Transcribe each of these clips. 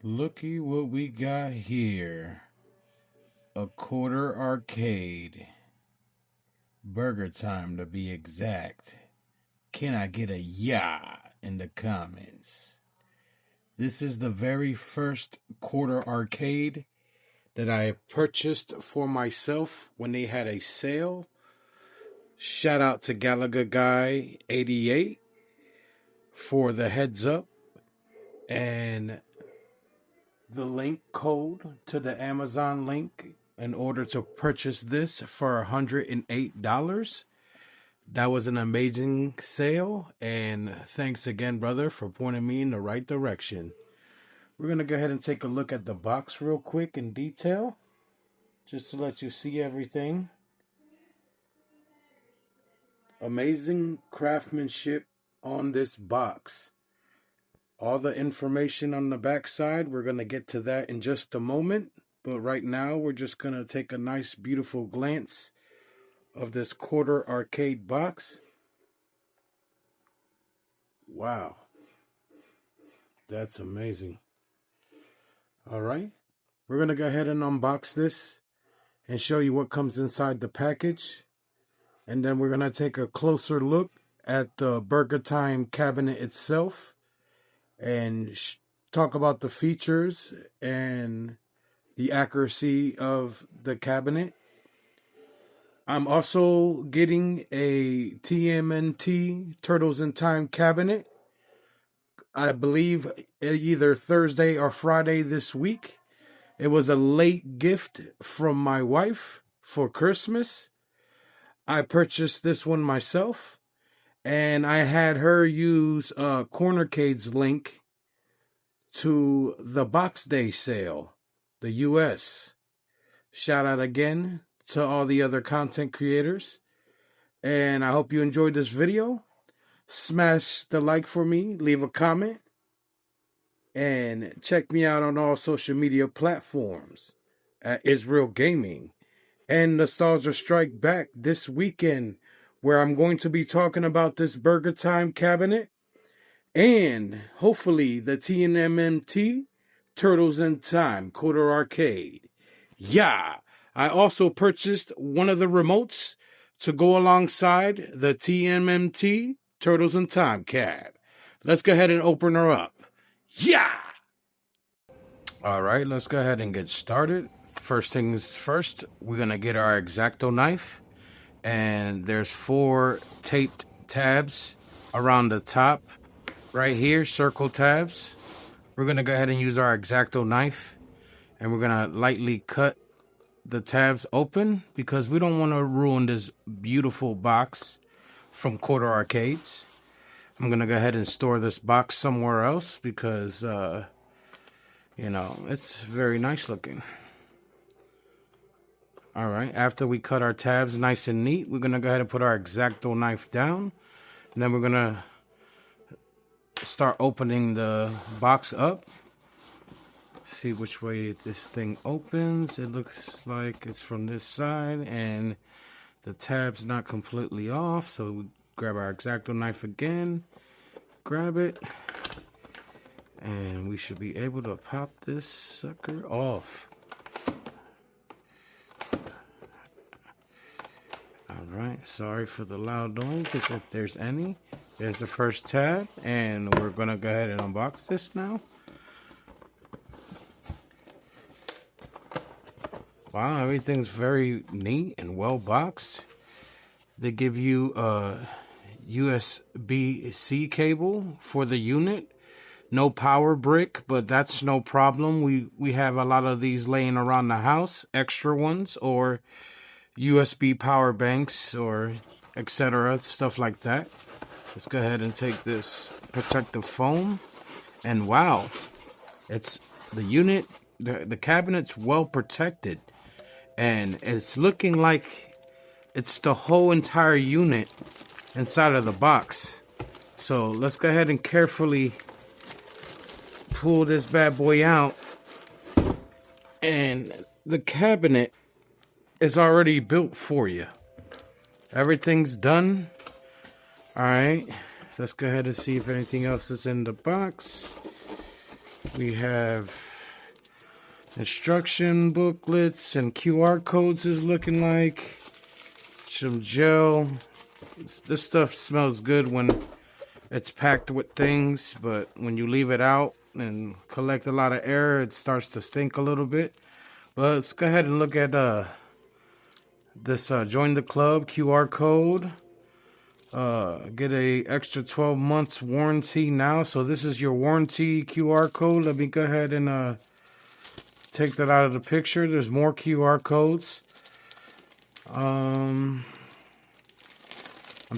Looky what we got here. A quarter arcade. BurgerTime to be exact. Can I get a yeah in the comments? This is the very first quarter arcade that I purchased for myself when they had a sale. Shout out to Gallagher Guy 88 for the heads up and the link code to the Amazon link in order to purchase this for $108. That was an amazing sale, and thanks again, brother, for pointing me in the right direction. We're going to go ahead and take a look at the box real quick in detail, just to let you see everything. Amazing craftsmanship on this box. All the information on the back side, we're going to get to that in just a moment. But right now, we're just going to take a nice, beautiful glance of this quarter arcade box. Wow. That's amazing. All right. We're going to go ahead and unbox this and show you what comes inside the package. And then we're going to take a closer look at the BurgerTime cabinet itself and talk about the features and the accuracy of the cabinet. I'm also getting a TMNT Turtles in Time cabinet. I believe either Thursday or Friday this week. It was a late gift from my wife for Christmas. I purchased this one myself, and I had her use Cornercade's link to the Box Day sale, the US. Shout out again to all the other content creators, and I hope you enjoyed this video. Smash the like for me, leave a comment, and check me out on all social media platforms at Israel Gaming. And Nostalgia Strike Back this weekend, where I'm going to be talking about this BurgerTime cabinet and hopefully the TNMMT Turtles in Time Quarter Arcade. Yeah, I also purchased one of the remotes to go alongside the TNMMT Turtles in Time cab. Let's go ahead and open her up. Yeah! All right, let's go ahead and get started. First things first, we're going to get our X-Acto knife. And there's 4 taped tabs around the top right here, circle tabs. We're going to go ahead and use our X-Acto knife. And we're going to lightly cut the tabs open because we don't want to ruin this beautiful box from Quarter Arcades. I'm going to go ahead and store this box somewhere else because, you know, it's very nice looking. All right, after we cut our tabs nice and neat, we're going to go ahead and put our X-Acto knife down. And then we're going to start opening the box up. See which way this thing opens. It looks like it's from this side and the tab's not completely off. So we grab our X-Acto knife again, grab it, and we should be able to pop this sucker off. Alright, sorry for the loud noise if there's any. There's the first tab, and we're going to go ahead and unbox this now. Wow, everything's very neat and well boxed. They give you a USB-C cable for the unit. No power brick, but that's no problem. We have a lot of these laying around the house, extra ones, or USB power banks or etc. stuff like that. Let's go ahead and take this protective foam, and wow, it's the unit, the cabinet's well protected, and it's looking like it's the whole entire unit inside of the box. So let's go ahead and carefully pull this bad boy out, and the cabinet is already built for you. Everything's done. All right, let's go ahead and see if anything else is in the box. We have Instruction booklets and QR codes is looking like. Some gel. This stuff smells good when it's packed with things, but when you leave it out and collect a lot of air, it starts to stink a little bit. But let's go ahead and look at this join the club QR code. Get a extra 12 months warranty now. So this is your warranty QR code. Let me go ahead and take that out of the picture. There's more QR codes. I'm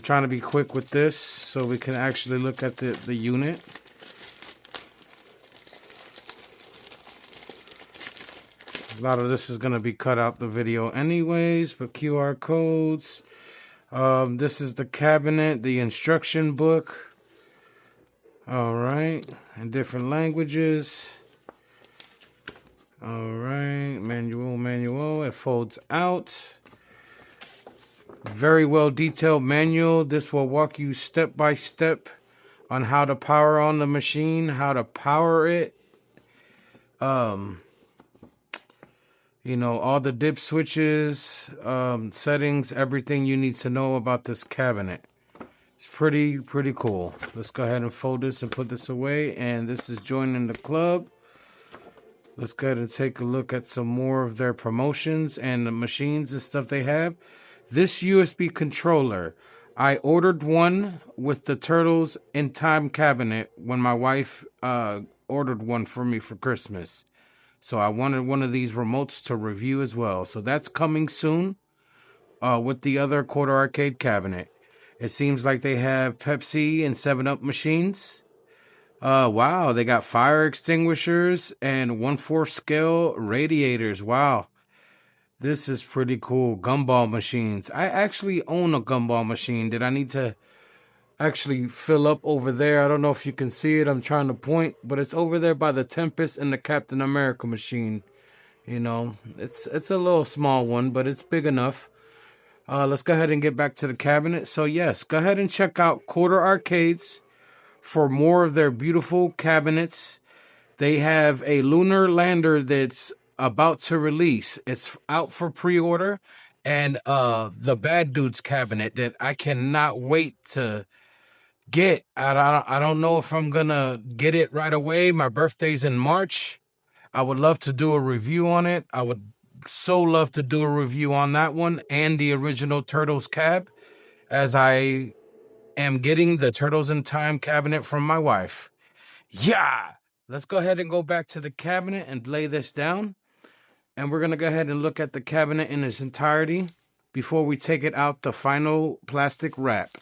trying to be quick with this so we can actually look at the unit. A lot of this is going to be cut out the video anyways, but QR codes. This is the cabinet, the instruction book. All right, in different languages. All right, manual. It folds out. Very well detailed manual. This will walk you step by step on how to power on the machine, how to power it. You know, all the dip switches, settings, everything you need to know about this cabinet. It's pretty cool. Let's go ahead and fold this and put this away. And this is joining the club. Let's go ahead and take a look at some more of their promotions and the machines and stuff they have. This USB controller, I ordered one with the Turtles in Time cabinet when my wife ordered one for me for Christmas. So I wanted one of these remotes to review as well. So that's coming soon with the other quarter arcade cabinet. It seems like they have Pepsi and 7-Up machines. Wow, they got fire extinguishers and 1/4 scale radiators. Wow, this is pretty cool. Gumball machines. I actually own a gumball machine that I need to actually fill up over there. I don't know if you can see it. I'm trying to point, but it's over there by the Tempest and the Captain America machine. You know, it's a little small one, but it's big enough. Let's go ahead and get back to the cabinet. So yes, go ahead and check out Quarter Arcades for more of their beautiful cabinets. They have a lunar lander that's about to release. It's out for pre-order. And the Bad Dudes cabinet that I cannot wait to get. I don't know if I'm gonna get it right away. My birthday's in March. I would love to do a review on it. I would so love to do a review on that one and the original Turtles cab, as I am getting the Turtles in Time cabinet from my wife. Yeah! Let's go ahead and go back to the cabinet and lay this down. And we're going to go ahead and look at the cabinet in its entirety before we take it out the final plastic wrap.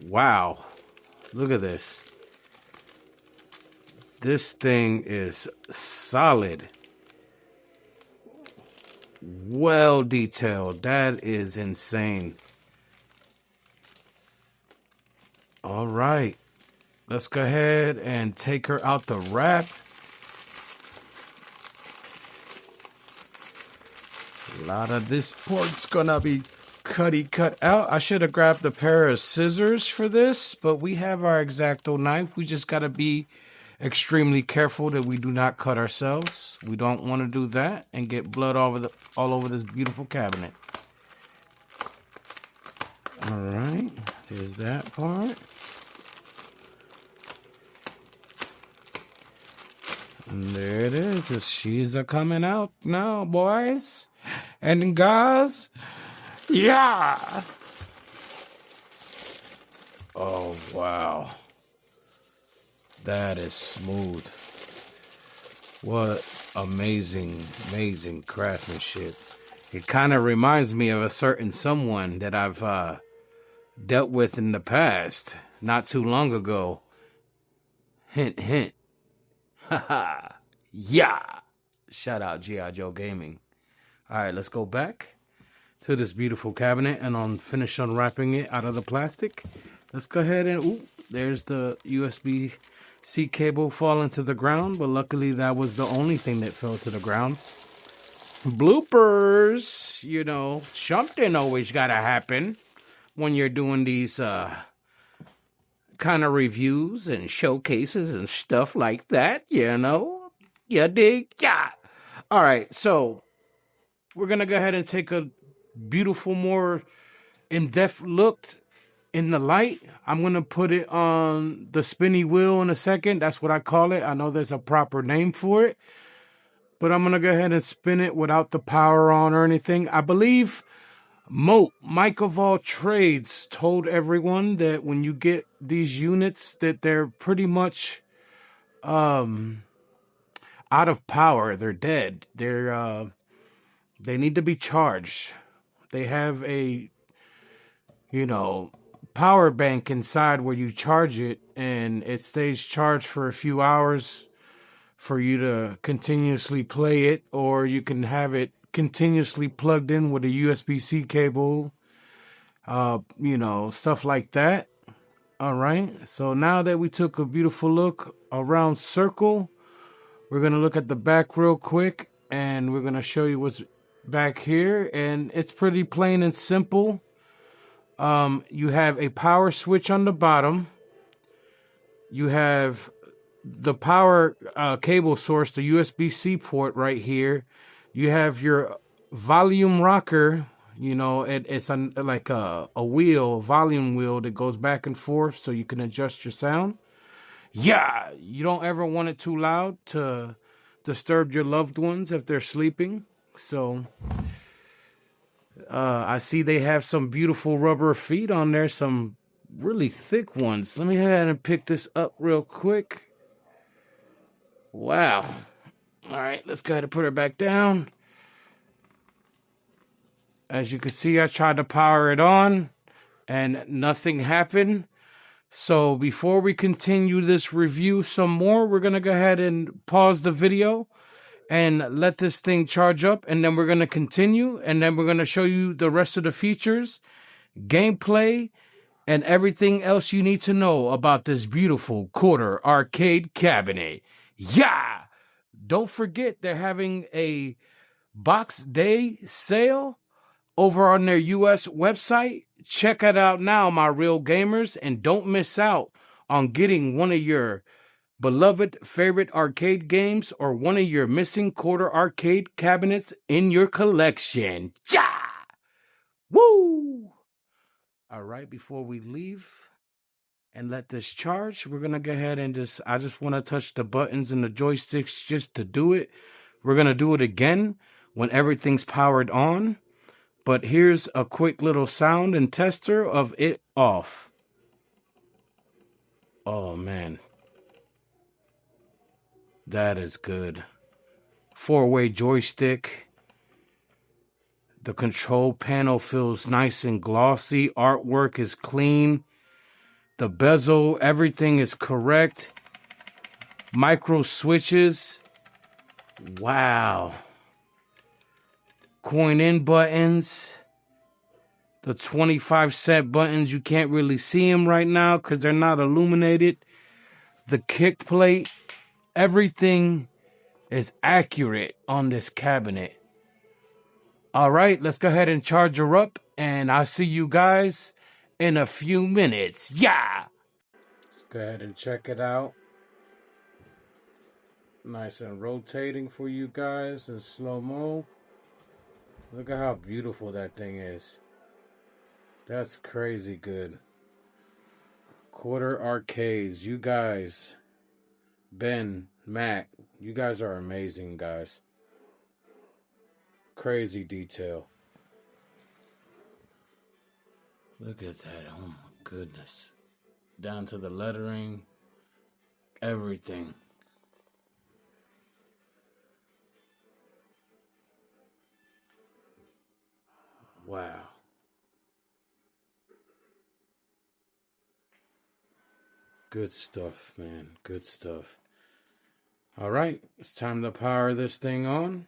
Wow. Look at this. This thing is solid. Well detailed. That is insane. All right. Let's go ahead and take her out the wrap. A lot of this pork's gonna be cut out. I should have grabbed a pair of scissors for this, but we have our X-Acto knife. We just gotta be extremely careful that we do not cut ourselves. We don't want to do that and get blood all over this beautiful cabinet. All right, there's that part. And there it is. She's coming out now, boys and guys. Yeah. Oh, wow. That is smooth. What amazing craftsmanship. It kind of reminds me of a certain someone that I've dealt with in the past, not too long ago. Hint, hint. Haha. Yeah. Shout out G.I. Joe Gaming. All right, let's go back to this beautiful cabinet and finish unwrapping it out of the plastic. Let's go ahead and, ooh, there's the USB-C cable falling to the ground, but luckily that was the only thing that fell to the ground. Bloopers, you know, something always gotta happen when you're doing these kind of reviews and showcases and stuff like that, you know. You dig? Yeah. All right, so we're gonna go ahead and take a beautiful, more in-depth look in the light. I'm gonna put it on the spinny wheel in a second. That's what I call it. I know there's a proper name for it, but I'm gonna go ahead and spin it without the power on or anything. I believe Mike of all trades told everyone that when you get these units that they're pretty much out of power. They're dead. They need to be charged. They have a, power bank inside where you charge it and it stays charged for a few hours for you to continuously play it, or you can have it continuously plugged in with a USB-C cable, stuff like that. All right. So now that we took a beautiful look around circle, we're going to look at the back real quick and we're going to show you what's back here. And it's pretty plain and simple. You have a power switch on the bottom. You have the power cable source, the USB-C port right here. You have your volume rocker. It's like a wheel, volume wheel that goes back and forth so you can adjust your sound. Yeah, you don't ever want it too loud to disturb your loved ones if they're sleeping. So I see they have some beautiful rubber feet on there, some really thick ones. Let me head ahead and pick this up real quick. Wow. All right, let's go ahead and put her back down. As you can see, I tried to power it on and nothing happened. So before we continue this review some more, we're going to go ahead and pause the video and let this thing charge up. And then we're going to continue. And then we're going to show you the rest of the features, gameplay, and everything else you need to know about this beautiful quarter arcade cabinet. Yeah! Don't forget they're having a Box Day sale over on their US website. Check it out now, my real gamers, and don't miss out on getting one of your beloved favorite arcade games or one of your missing quarter arcade cabinets in your collection. Ja! Woo! All right, before we leave and let this charge, we're going to go ahead and I just want to touch the buttons and the joysticks just to do it. We're going to do it again when everything's powered on. But here's a quick little sound and tester of it off. Oh, man. That is good. 4-way joystick. The control panel feels nice and glossy. Artwork is clean. The bezel, everything is correct. Micro switches. Wow. Coin in buttons. The 25-cent buttons, you can't really see them right now because they're not illuminated. The kick plate, everything is accurate on this cabinet. All right, let's go ahead and charge her up, and I'll see you guys in a few minutes. Yeah! Let's go ahead and check it out. Nice and rotating for you guys in slow-mo. Look at how beautiful that thing is. That's crazy good. Quarter arcades, you guys, Ben, Matt, you guys are amazing, guys. Crazy detail. Look at that. Oh my goodness. Down to the lettering, everything. Wow. Good stuff, man. Good stuff. All right, it's time to power this thing on.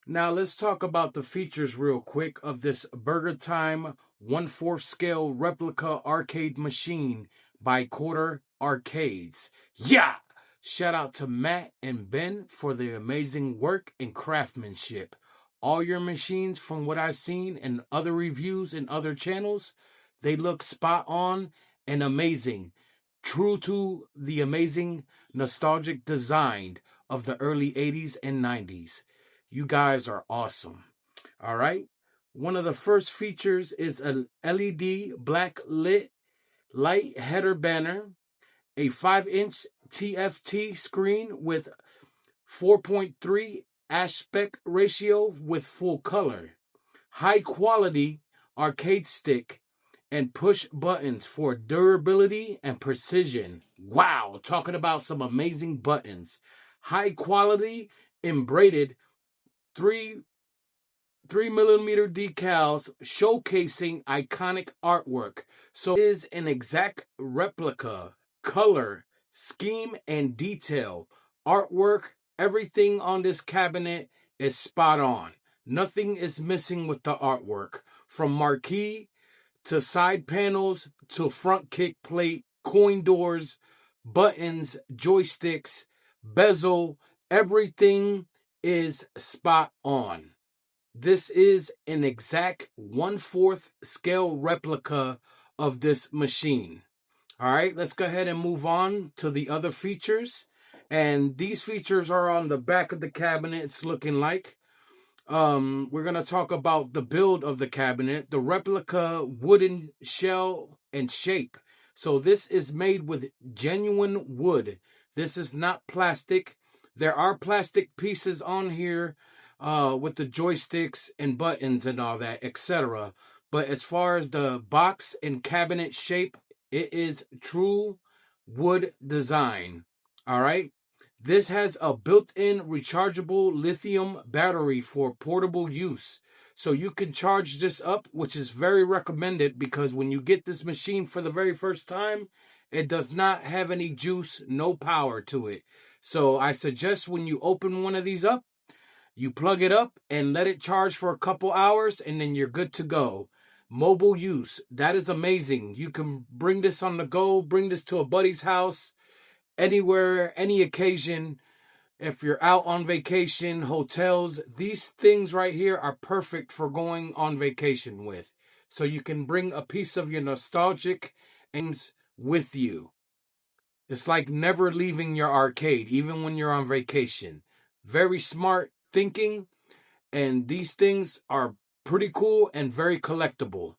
Now let's talk about the features real quick of this BurgerTime 1/4 scale replica arcade machine by Quarter Arcades. Yeah! Shout out to Matt and Ben for the amazing work and craftsmanship. All your machines, from what I've seen and other reviews and other channels, they look spot on and amazing. true to the amazing nostalgic design of the early 80s and 90s. You guys are awesome. All right. One of the first features is a LED black lit light header banner, a 5-inch TFT screen with 4.3 aspect ratio with full color, high quality arcade stick, and push buttons for durability and precision. Wow, talking about some amazing buttons. High quality embraided 3mm decals showcasing iconic artwork. So it is an exact replica, color, scheme, and detail. Artwork, everything on this cabinet is spot on. Nothing is missing with the artwork. From marquee to side panels to front kick plate, coin doors, buttons, joysticks, bezel, everything is spot on. This is an exact 1/4 scale replica of this machine. All right, let's go ahead and move on to the other features. And these features are on the back of the cabinet, it's looking like. We're going to talk about the build of the cabinet, the replica wooden shell and shape. So this is made with genuine wood. This is not plastic. There are plastic pieces on here with the joysticks and buttons and all that, etc. But as far as the box and cabinet shape, it is true wood design. All right. This has a built-in rechargeable lithium battery for portable use. So you can charge this up, which is very recommended because when you get this machine for the very first time, it does not have any juice, no power to it. So I suggest when you open one of these up, you plug it up and let it charge for a couple hours and then you're good to go. Mobile use, that is amazing. You can bring this on the go, bring this to a buddy's house, anywhere, any occasion. If you're out on vacation, hotels, these things right here are perfect for going on vacation with. So you can bring a piece of your nostalgic games with you. It's like never leaving your arcade, even when you're on vacation. Very smart thinking, and these things are pretty cool and very collectible.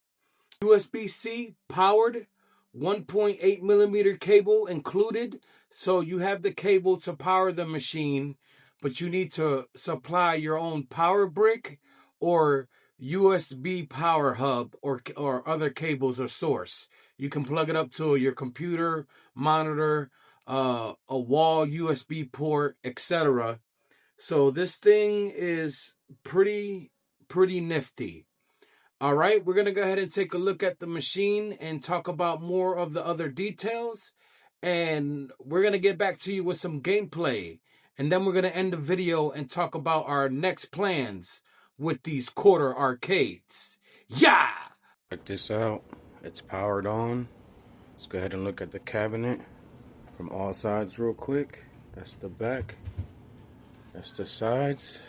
USB-C powered, 1.8 millimeter cable included. So you have the cable to power the machine, but you need to supply your own power brick or USB power hub or other cables or source. You can plug it up to your computer, monitor, a wall USB port, etc. So this thing is pretty nifty. All right, we're going to go ahead and take a look at the machine and talk about more of the other details. And we're going to get back to you with some gameplay. And then we're going to end the video and talk about our next plans with these quarter arcades. Yeah! Check this out. It's powered on. Let's go ahead and look at the cabinet from all sides real quick. That's the back. That's the sides.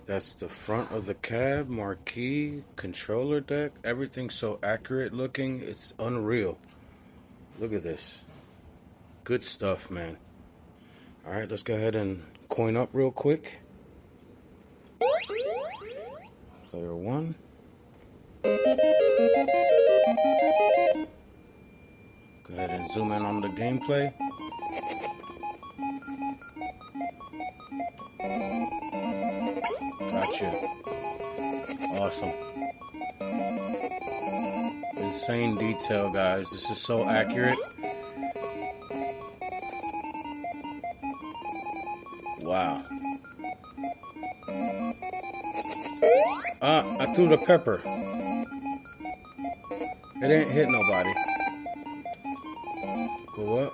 That's the front of the cab, marquee, controller deck. Everything's so accurate looking. It's unreal. Look at this. Good stuff, man. All right, let's go ahead and coin up real quick. Player one. Go ahead and zoom in on the gameplay. Gotcha. Awesome. Insane detail, guys. This is so accurate. Wow. I threw the pepper. It didn't hit nobody. Go up.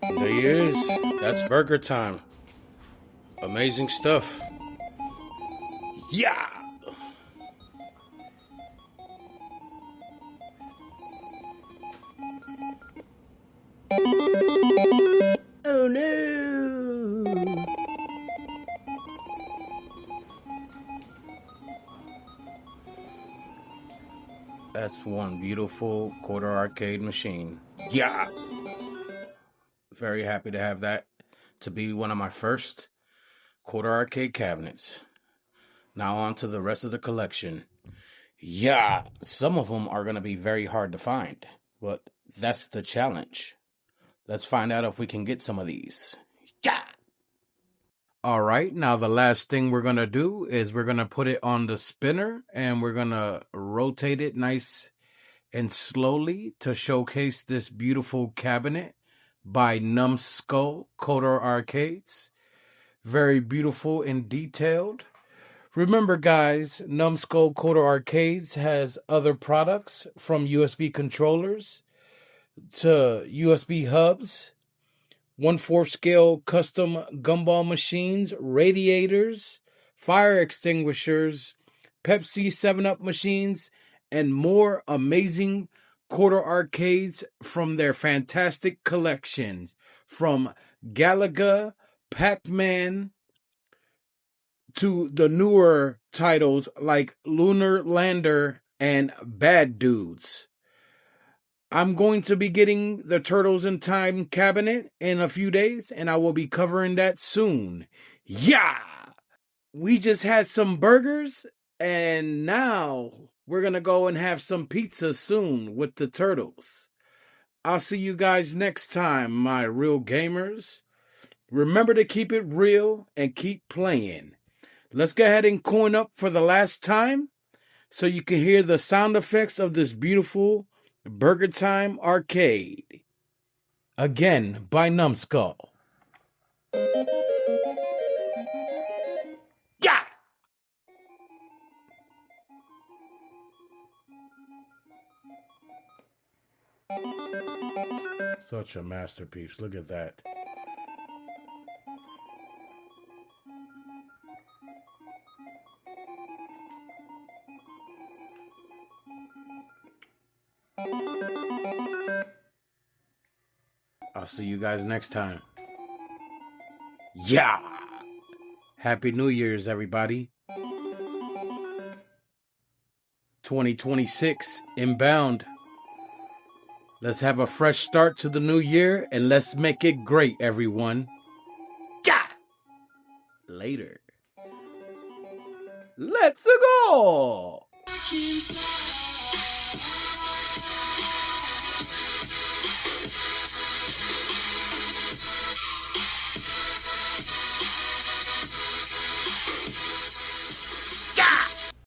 There he is. That's BurgerTime. Amazing stuff. Yeah! Oh no! That's just one beautiful quarter arcade machine. Yeah! Very happy to have that to be one of my first quarter arcade cabinets. Now on to the rest of the collection. Yeah, some of them are going to be very hard to find, but that's the challenge. Let's find out if we can get some of these. Yeah! All right, now the last thing we're going to do is we're going to put it on the spinner and we're going to rotate it nice and slowly to showcase this beautiful cabinet by Numbskull Coder Arcades. Very beautiful and detailed. Remember, guys, Numbskull Coder Arcades has other products from USB controllers to USB hubs, 1/4 scale custom gumball machines, radiators, fire extinguishers, Pepsi 7-Up machines, and more amazing quarter arcades from their fantastic collections. From Galaga, Pac-Man, to the newer titles like Lunar Lander and Bad Dudes. I'm going to be getting the Turtles in Time cabinet in a few days, and I will be covering that soon. Yeah! We just had some burgers, and now we're going to go and have some pizza soon with the Turtles. I'll see you guys next time, my real gamers. Remember to keep it real and keep playing. Let's go ahead and coin up for the last time so you can hear the sound effects of this beautiful BurgerTime arcade. Again, by Numbskull. Yeah! Such a masterpiece. Look at that. I'll see you guys next time. Yeah! Happy New Year's, everybody. 2026 inbound. Let's have a fresh start to the new year and let's make it great, everyone. Yeah! Later. Let's go!